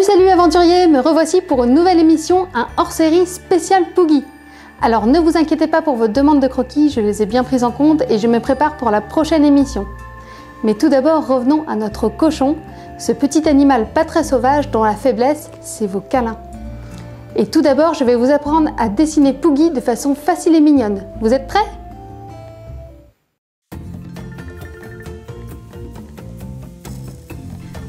Salut aventuriers, me revoici pour une nouvelle émission, un hors-série spécial Poogie. Alors ne vous inquiétez pas pour vos demandes de croquis, je les ai bien prises en compte et je me prépare pour la prochaine émission. Mais tout d'abord revenons à notre cochon, ce petit animal pas très sauvage dont la faiblesse c'est vos câlins. Et tout d'abord je vais vous apprendre à dessiner Poogie de façon facile et mignonne. Vous êtes prêts ?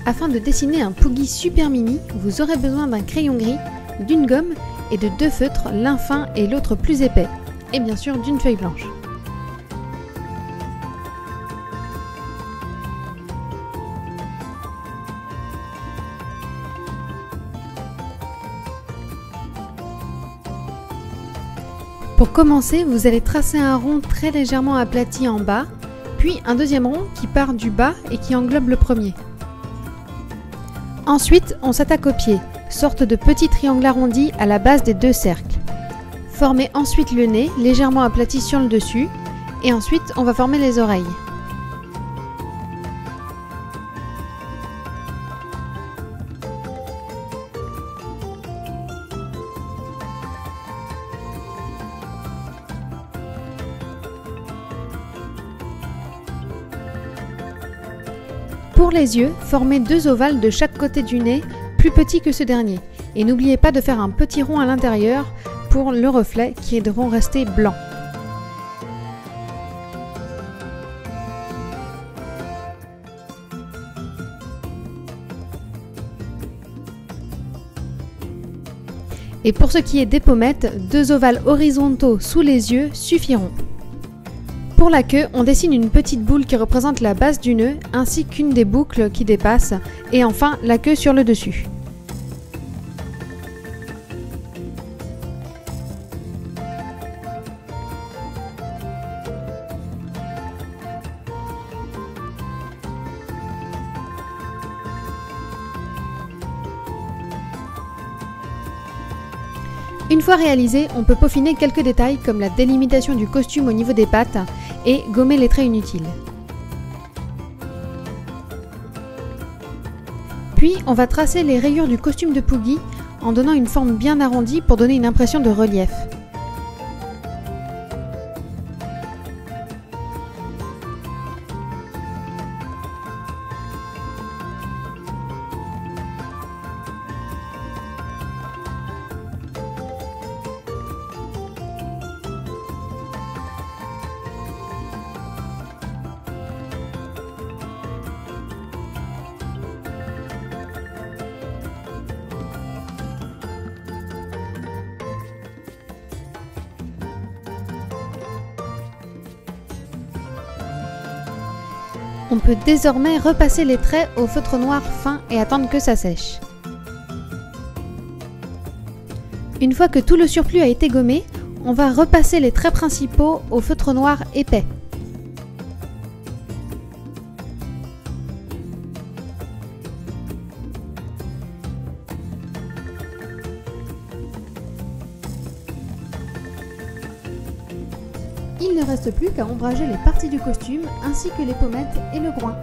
Afin de dessiner un Poogie super mini, vous aurez besoin d'un crayon gris, d'une gomme et de deux feutres, l'un fin et l'autre plus épais, et bien sûr d'une feuille blanche. Pour commencer, vous allez tracer un rond très légèrement aplati en bas, puis un deuxième rond qui part du bas et qui englobe le premier. Ensuite, on s'attaque aux pieds, sorte de petit triangle arrondi à la base des deux cercles. Formez ensuite le nez, légèrement aplati sur le dessus, et ensuite on va former les oreilles. Pour les yeux, formez deux ovales de chaque côté du nez, plus petits que ce dernier. Et n'oubliez pas de faire un petit rond à l'intérieur pour le reflet qui devront rester blancs. Et pour ce qui est des pommettes, deux ovales horizontaux sous les yeux suffiront. Pour la queue, on dessine une petite boule qui représente la base du nœud, ainsi qu'une des boucles qui dépassent, et enfin la queue sur le dessus. Une fois réalisé, on peut peaufiner quelques détails comme la délimitation du costume au niveau des pattes et gommer les traits inutiles. Puis on va tracer les rayures du costume de Poogie en donnant une forme bien arrondie pour donner une impression de relief. On peut désormais repasser les traits au feutre noir fin et attendre que ça sèche. Une fois que tout le surplus a été gommé, on va repasser les traits principaux au feutre noir épais. Il ne reste plus qu'à ombrager les parties du costume ainsi que les pommettes et le groin.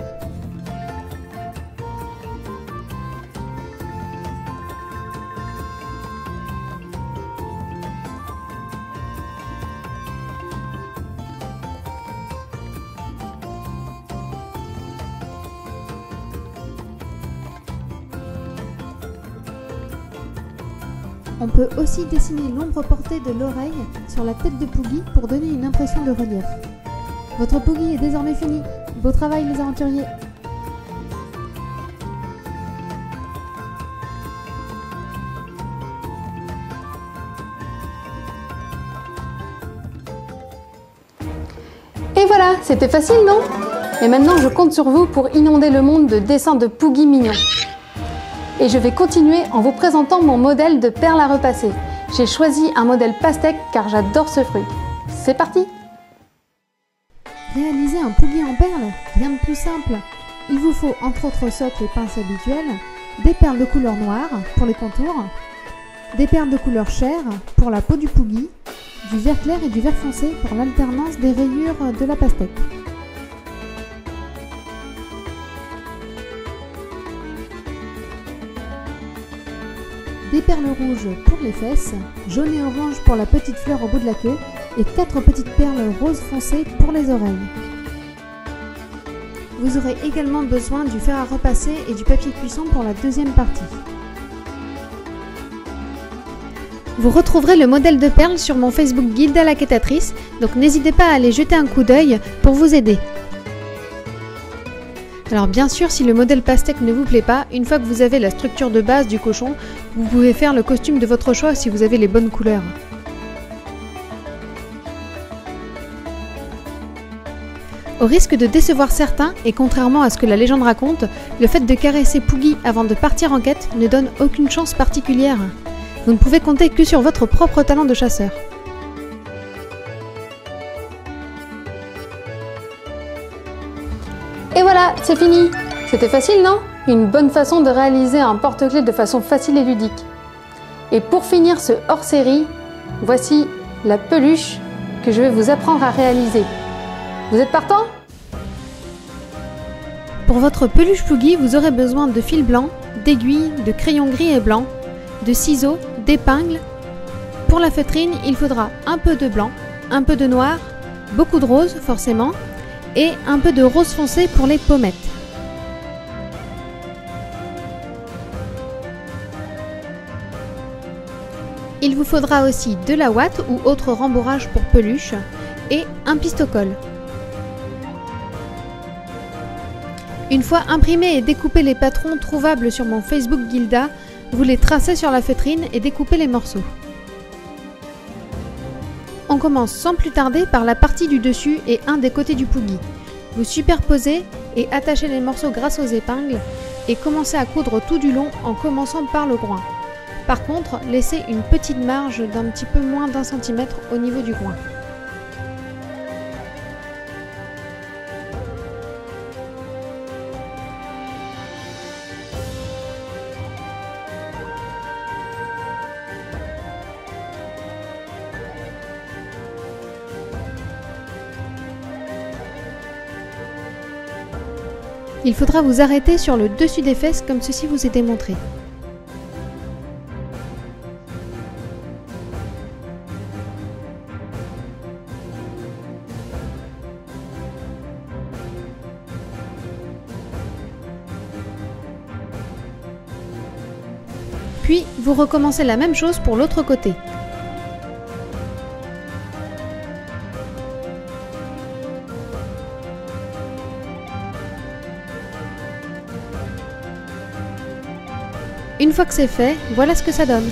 On peut aussi dessiner l'ombre portée de l'oreille sur la tête de Poogie pour donner une impression de relief. Votre Poogie est désormais fini. Beau travail les aventuriers! Et voilà, c'était facile non? Et maintenant je compte sur vous pour inonder le monde de dessins de Poogie mignons. Et je vais continuer en vous présentant mon modèle de perles à repasser. J'ai choisi un modèle pastèque car j'adore ce fruit. C'est parti! Réaliser un Poogie en perles, rien de plus simple. Il vous faut entre autres socles et pinces habituelles, des perles de couleur noire pour les contours, des perles de couleur chair pour la peau du Poogie, du vert clair et du vert foncé pour l'alternance des rayures de la pastèque. des perles rouges pour les fesses, jaune et orange pour la petite fleur au bout de la queue et 4 petites perles roses foncées pour les oreilles. Vous aurez également besoin du fer à repasser et du papier cuisson pour la deuxième partie. Vous retrouverez le modèle de perles sur mon Facebook Gilda la quêtatrice, donc n'hésitez pas à aller jeter un coup d'œil pour vous aider. Alors bien sûr, si le modèle pastèque ne vous plaît pas, une fois que vous avez la structure de base du cochon, vous pouvez faire le costume de votre choix si vous avez les bonnes couleurs. Au risque de décevoir certains, et contrairement à ce que la légende raconte, le fait de caresser Poogie avant de partir en quête ne donne aucune chance particulière. Vous ne pouvez compter que sur votre propre talent de chasseur. Et voilà, c'est fini! C'était facile, non? Une bonne façon de réaliser un porte-clés de façon facile et ludique. Et pour finir ce hors-série, voici la peluche que je vais vous apprendre à réaliser. Vous êtes partant? Pour votre peluche Poogie, vous aurez besoin de fil blanc, d'aiguilles, de crayons gris et blanc, de ciseaux, d'épingles. Pour la feutrine, il faudra un peu de blanc, un peu de noir, beaucoup de rose forcément, et un peu de rose foncé pour les pommettes. Il vous faudra aussi de la ouate ou autre rembourrage pour peluche et un pistocole. Une fois imprimés et découpés les patrons trouvables sur mon Facebook Gilda, vous les tracez sur la feutrine et découpez les morceaux. On commence sans plus tarder par la partie du dessus et un des côtés du Poogie. Vous superposez et attachez les morceaux grâce aux épingles et commencez à coudre tout du long en commençant par le groin. Par contre, laissez une petite marge d'un petit peu moins d'1 centimètre au niveau du groin. Il faudra vous arrêter sur le dessus des fesses comme ceci vous est montré. Puis, vous recommencez la même chose pour l'autre côté. Une fois que c'est fait, voilà ce que ça donne.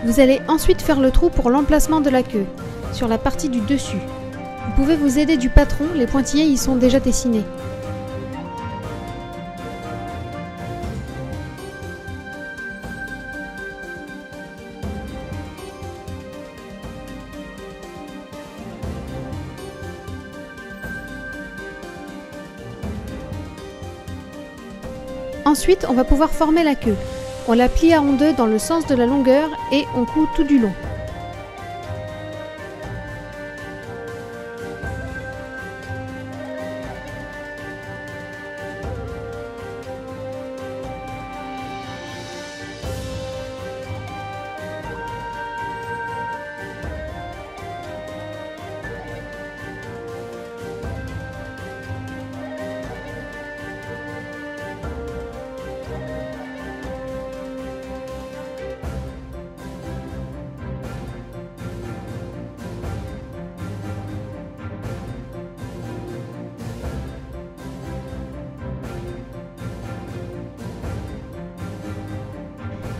Vous allez ensuite faire le trou pour l'emplacement de la queue, sur la partie du dessus. Vous pouvez vous aider du patron, les pointillés y sont déjà dessinés. Ensuite, on va pouvoir former la queue. On la plie en deux dans le sens de la longueur et on coud tout du long.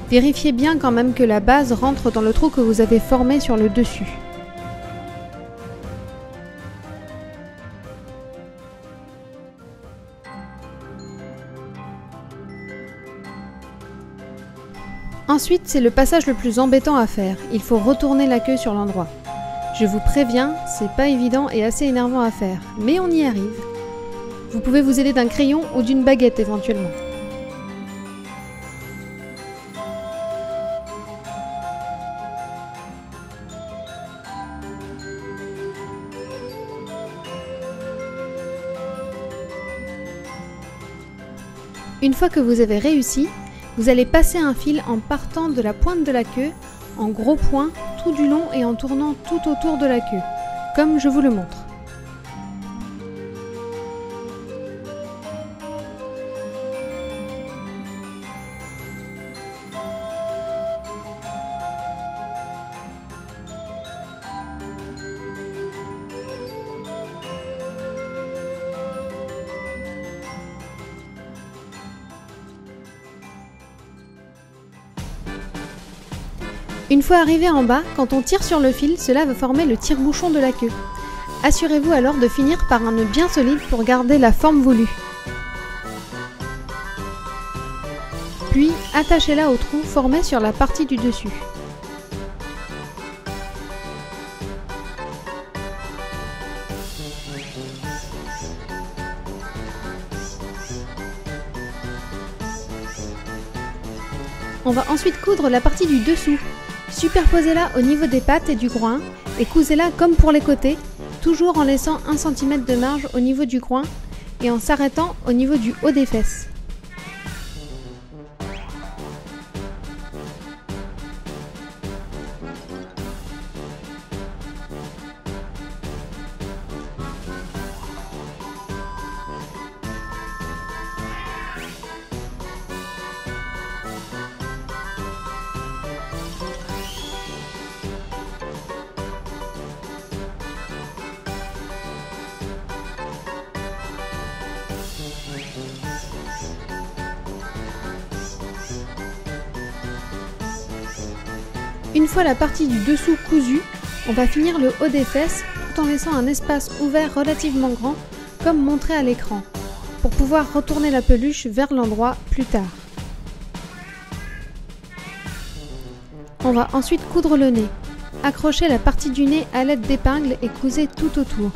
Vérifiez bien quand même que la base rentre dans le trou que vous avez formé sur le dessus. Ensuite, c'est le passage le plus embêtant à faire. Il faut retourner la queue sur l'endroit. Je vous préviens, c'est pas évident et assez énervant à faire, mais on y arrive. Vous pouvez vous aider d'un crayon ou d'une baguette éventuellement. Une fois que vous avez réussi, vous allez passer un fil en partant de la pointe de la queue, en gros point, tout du long et en tournant tout autour de la queue, comme je vous le montre. Une fois arrivé en bas, quand on tire sur le fil, cela va former le tire-bouchon de la queue. Assurez-vous alors de finir par un nœud bien solide pour garder la forme voulue. Puis, attachez-la au trou formé sur la partie du dessus. On va ensuite coudre la partie du dessous. Superposez-la au niveau des pattes et du groin et cousez-la comme pour les côtés, toujours en laissant 1 cm de marge au niveau du groin et en s'arrêtant au niveau du haut des fesses. Une fois la partie du dessous cousue, on va finir le haut des fesses tout en laissant un espace ouvert relativement grand, comme montré à l'écran, pour pouvoir retourner la peluche vers l'endroit plus tard. On va ensuite coudre le nez. Accrochez la partie du nez à l'aide d'épingles et cousez tout autour.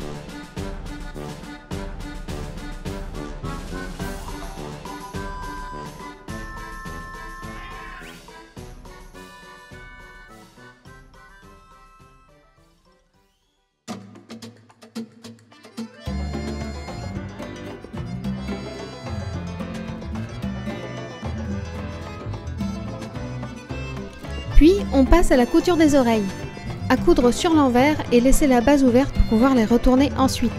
Puis, on passe à la couture des oreilles. À coudre sur l'envers et laisser la base ouverte pour pouvoir les retourner ensuite.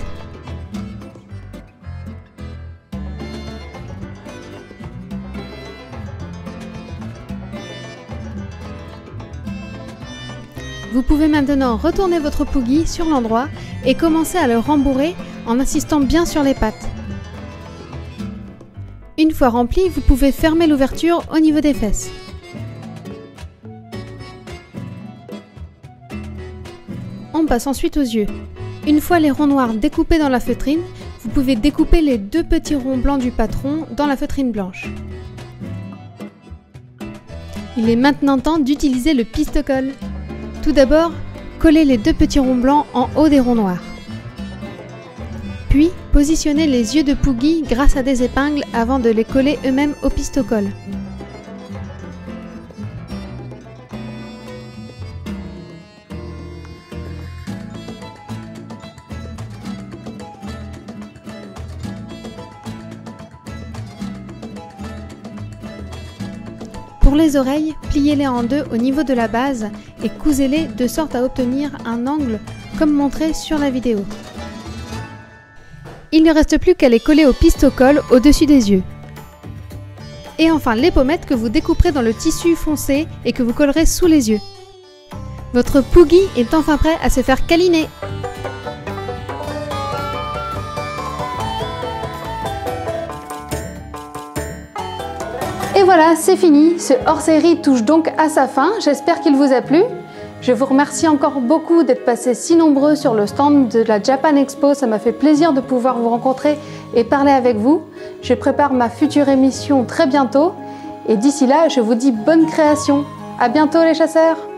Vous pouvez maintenant retourner votre Poogie sur l'endroit et commencer à le rembourrer en insistant bien sur les pattes. Une fois rempli, vous pouvez fermer l'ouverture au niveau des fesses. On passe ensuite aux yeux. Une fois les ronds noirs découpés dans la feutrine, vous pouvez découper les 2 petits ronds blancs du patron dans la feutrine blanche. Il est maintenant temps d'utiliser le pistocole. Tout d'abord, collez les 2 petits ronds blancs en haut des ronds noirs. Puis, positionnez les yeux de Poogie grâce à des épingles avant de les coller eux-mêmes au pistocole. Pour les oreilles, pliez-les en 2 au niveau de la base et cousez-les de sorte à obtenir un angle comme montré sur la vidéo. Il ne reste plus qu'à les coller au pistocole au-dessus des yeux. Et enfin les pommettes que vous découperez dans le tissu foncé et que vous collerez sous les yeux. Votre Poogie est enfin prêt à se faire câliner. Et voilà, c'est fini. Ce hors-série touche donc à sa fin. J'espère qu'il vous a plu. Je vous remercie encore beaucoup d'être passés si nombreux sur le stand de la Japan Expo. Ça m'a fait plaisir de pouvoir vous rencontrer et parler avec vous. Je prépare ma future émission très bientôt. Et d'ici là, je vous dis bonne création. À bientôt les chasseurs!